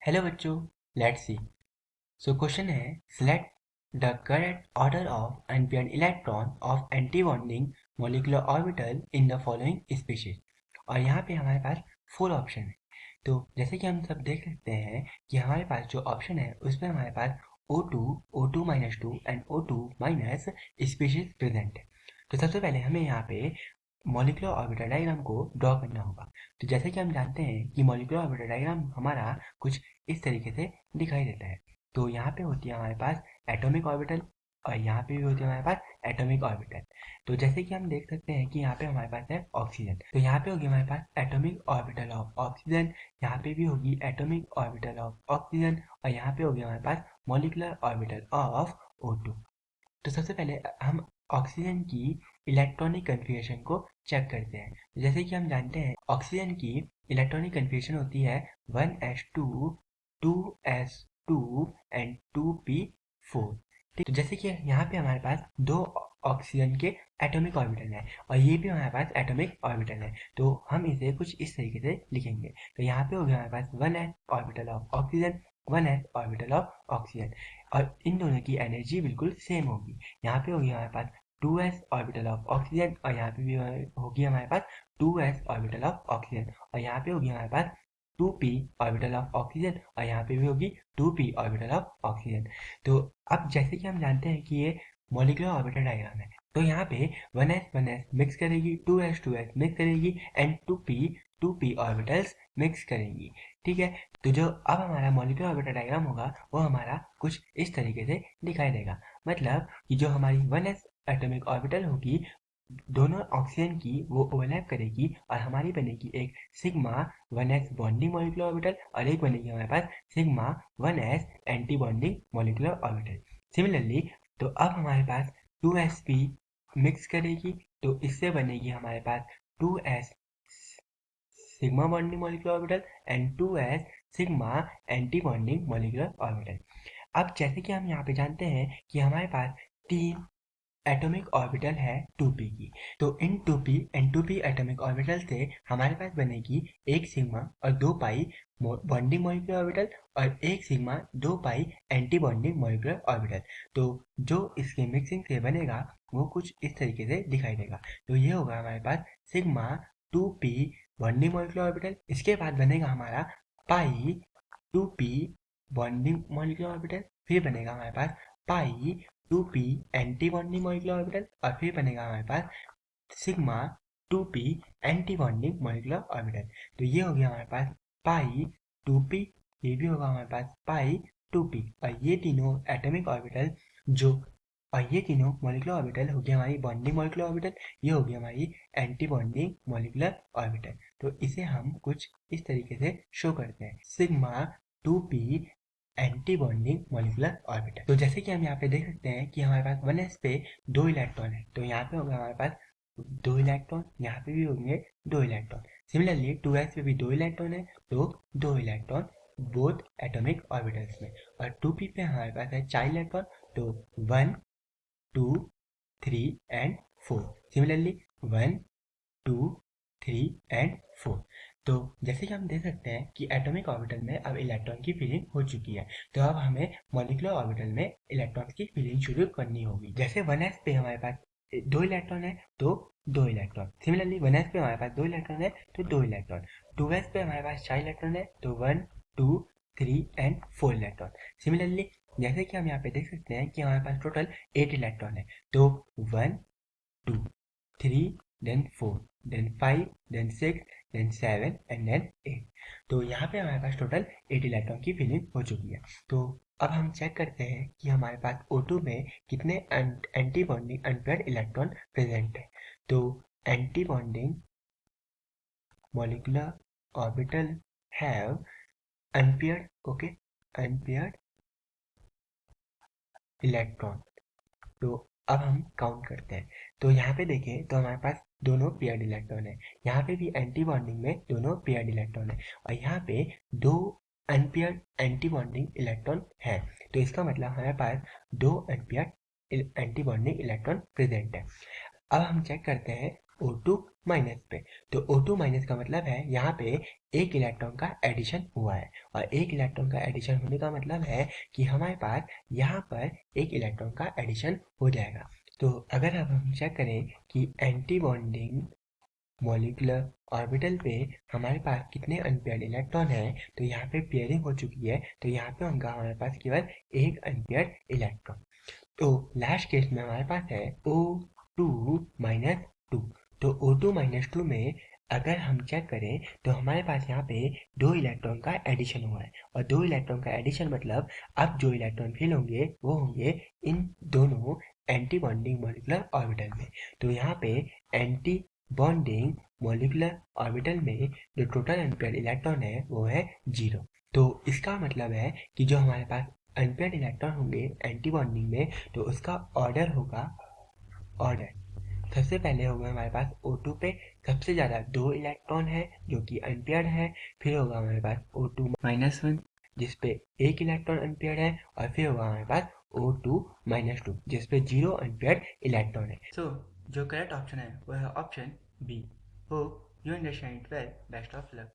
Hello बच्चों, let's see. So question है, select the correct order of unpaired electron of anti bonding molecular orbital in the following species. और यहाँ पे हमारे पास four option है। तो जैसे कि हम सब देख सकते हैं कि हमारे पास जो ऑप्शन है उसमें हमारे पास O2, O2-2 and O2- species present है। तो सबसे पहले हमें यहाँ पे मॉलिक्यूलर ऑर्बिटल डायग्राम को ड्रॉ करना होगा। तो जैसे कि हम जानते हैं कि मॉलिक्यूलर ऑर्बिटल डायग्राम हमारा कुछ इस तरीके से दिखाई देता है। तो यहाँ पे होती है हमारे पास एटॉमिक ऑर्बिटल, और यहाँ पे भी होती है हमारे पास एटॉमिक ऑर्बिटल। तो जैसे कि हम देख सकते हैं कि यहाँ पे हमारे पास है ऑक्सीजन, तो यहाँ पे होगी हमारे पास एटॉमिक ऑर्बिटल ऑफ ऑक्सीजन, यहाँ पे भी होगी एटॉमिक ऑर्बिटल ऑफ ऑक्सीजन, और यहाँ पे होगी हमारे पास मॉलिक्यूलर ऑर्बिटल ऑफ O2। तो सबसे पहले हम ऑक्सीजन की इलेक्ट्रॉनिक कन्फिग्रेशन को चेक करते हैं। जैसे कि हम जानते हैं ऑक्सीजन की इलेक्ट्रॉनिक कन्फिग्रेशन होती है 1s2, 2s2 एंड 2p4। ठीक, तो जैसे कि यहाँ पे हमारे पास दो ऑक्सीजन के एटॉमिक ऑर्बिटल है और ये भी हमारे पास एटॉमिक ऑर्बिटल है। तो हम इसे कुछ इस तरीके से लिखेंगे। तो यहाँ पे हो गया हमारे पास 1s orbital of oxygen, 1s orbital of oxygen, और इन दोनों की एनर्जी बिल्कुल सेम होगी। यहाँ पे होगी हमारे पास 2s ऑर्बिटल ऑफ ऑक्सीजन, और यहाँ पे भी होगी हमारे पास 2s ऑर्बिटल ऑफ ऑक्सीजन, और यहाँ पे होगी हमारे पास 2p ऑर्बिटल ऑफ ऑक्सीजन, और यहाँ पे भी होगी 2p ऑर्बिटल ऑफ ऑक्सीजन। तो अब जैसे कि हम जानते हैं कि ये मॉलिक्यूलर ऑर्बिटल डायग्राम है, तो यहाँ पे 1s मिक्स करेगी, 2s मिक्स करेगी एंड 2p ऑर्बिटल्स मिक्स करेंगी। ठीक है। तो जो अब हमारा मॉलिक्यूलर ऑर्बिटल डायग्राम होगा वो हमारा कुछ इस तरीके से दिखाई देगा। मतलब कि जो हमारी 1s एटॉमिक ऑर्बिटल होगी, दोनों ऑक्सीजन की वो ओवरलैप करेगी और हमारी बनेगी एक sigma 1s bonding molecular orbital, और एक बनेगी हमारे पास sigma 1s anti bonding molecular orbital. Similarly, तो अब हमारे पास 2sp मिक्स करेगी, तो इससे बनेगी हमारे पास 2s sigma bonding molecular orbital and 2s sigma anti bonding molecular orbital. अब जैसे कि हम यहाँ पे जानते हैं कि हमारे पास तीन एटॉमिक ऑर्बिटल है 2p की, तो इन 2p and 2p atomic orbital से हमारे पास बनेगी एक सिग्मा और दो पाई बॉन्डिंग मॉलिक्यूलर ऑर्बिटल, और एक सिग्मा दो पाई एंटी बॉन्डिंग मॉलिक्यूलर ऑर्बिटल। तो जो इसके मिक्सिंग से बनेगा वो कुछ इस तरीके से दिखाई देगा। तो ये होगा हमारे पास sigma 2p bonding molecular orbital. इसके बाद बनेगा हमारा पाई 2p बॉन्डिंग मॉलिक्यूलर ऑर्बिटल, फिर बनेगा हमारे पास pi 2p anti bonding molecular orbital, और फिर बनेगा हमारे पास sigma 2p anti bonding molecular orbital. तो ये हो गया हमारे पास पाई 2p, ये भी होगा हमारे पास पाई 2p, और ये तीनों एटॉमिक ऑर्बिटल जो और ये तीनों मॉलिक्यूलर ऑर्बिटल हो गया हमारी बॉन्डिंग मॉलिक्यूलर ऑर्बिटल, ये हो गया हमारी एंटी बॉन्डिंग मॉलिक्यूलर ऑर्बिटल। तो इसे हम कुछ इस तरीके से शो करते हैं, sigma 2p anti bonding molecular orbital. तो जैसे कि हम यहाँ पे देख सकते हैं कि हमारे पास 1s पे दो इलेक्ट्रॉन है, तो यहाँ पे होगा हमारे पास दो इलेक्ट्रॉन, यहाँ पे भी होंगे दो इलेक्ट्रॉन। सिमिलरली 2s पे भी दो इलेक्ट्रॉन है, तो दो इलेक्ट्रॉन बोथ एटॉमिक ऑर्बिटल्स में, और 2p पे हमारे पास है चार इलेक्ट्रॉन, तो 1, 2, 3 एंड 4। Similarly 1, 2, 3 and 4। तो जैसे कि हम देख सकते हैं कि एटॉमिक ऑर्बिटल में अब इलेक्ट्रॉन की फिलिंग हो चुकी है, तो अब हमें मॉलिक्यूलर ऑर्बिटल में इलेक्ट्रॉन की फिलिंग शुरू करनी होगी। जैसे 1s पे हमारे पास दो इलेक्ट्रॉन है, तो दो इलेक्ट्रॉन। सिमिलरली 1s पे हमारे पास दो इलेक्ट्रॉन है, तो दो इलेक्ट्रॉन। 2s पे हमारे पास चार इलेक्ट्रॉन है, तो 1, 2, 3 एंड 4 इलेक्ट्रॉन। सिमिलरली जैसे कि हम यहाँ पे देख सकते हैं कि हमारे पास टोटल 8 इलेक्ट्रॉन है, तो 1, 2, 3, then 4, then 5, then 6, then 7 and then 8। तो यहाँ पे हमारे पास टोटल 8 इलेक्ट्रॉन की फिलिंग हो चुकी है। तो अब हम चेक करते हैं कि हमारे पास O2 में कितने anti bonding unpaired electron present है। तो anti bonding molecular orbital have unpaired, okay, unpaired electron. तो अब हम काउंट करते हैं। तो यहाँ पे देखें तो हमारे पास दोनों पेयर्ड इलेक्ट्रॉन है, यहाँ पे भी एंटी बॉन्डिंग में दोनों पेयर्ड इलेक्ट्रॉन है, और यहाँ पे दो अनपेयर्ड एंटी बॉन्डिंग इलेक्ट्रॉन है। तो इसका मतलब हमारे पास दो unpaired anti bonding electron present है। अब हम चेक करते हैं O2 माइनस पे। तो O2 माइनस का मतलब है यहाँ पे एक इलेक्ट्रॉन का एडिशन हुआ है, और एक इलेक्ट्रॉन का एडिशन होने का मतलब है कि हमारे पास यहाँ पर एक इलेक्ट्रॉन का एडिशन हो जाएगा। तो अगर अब हम चेक करें कि एंटी बॉन्डिंग मॉलिक्यूलर ऑर्बिटल पे हमारे पास कितने अनपेयर्ड इलेक्ट्रॉन हैं, तो यहाँ पे पेयरिंग हो चुकी है, तो यहाँ पे होगा हमारे पास केवल एक अनपेयर्ड इलेक्ट्रॉन। तो लास्ट केस में हमारे पास है O2 माइनस टू। तो O2 माइनस टू में अगर हम चेक करें तो हमारे पास यहाँ पे दो इलेक्ट्रॉन का एडिशन हुआ है, और दो इलेक्ट्रॉन का एडिशन मतलब अब जो इलेक्ट्रॉन फिल होंगे वो होंगे इन दोनों एंटी बॉन्डिंग मॉलिक्यूलर ऑर्बिटल में। तो यहाँ पे एंटी बॉन्डिंग मॉलिक्यूलर ऑर्बिटल में जो टोटल अनपेयर्ड इलेक्ट्रॉन है वो है 0। तो इसका मतलब है कि जो हमारे पास अनपेयर्ड इलेक्ट्रॉन होंगे एंटी बॉन्डिंग में, तो उसका ऑर्डर होगा ऑर्डर। सबसे पहले होगा हमारे पास O2 पे सबसे ज़्यादा दो इलेक्ट्रॉन है जो कि अनपेयर्ड है, फिर होगा हमारे पास O2 माइनस वन जिसपे एक इलेक्ट्रॉन अनपेयर्ड है, और फिर होगा हमारे पास O2 माइनस टू जिसपे जीरो अनपेयर्ड इलेक्ट्रॉन है। सो जो करेक्ट ऑप्शन है वो है option B. Hope you understand it well. Best of luck.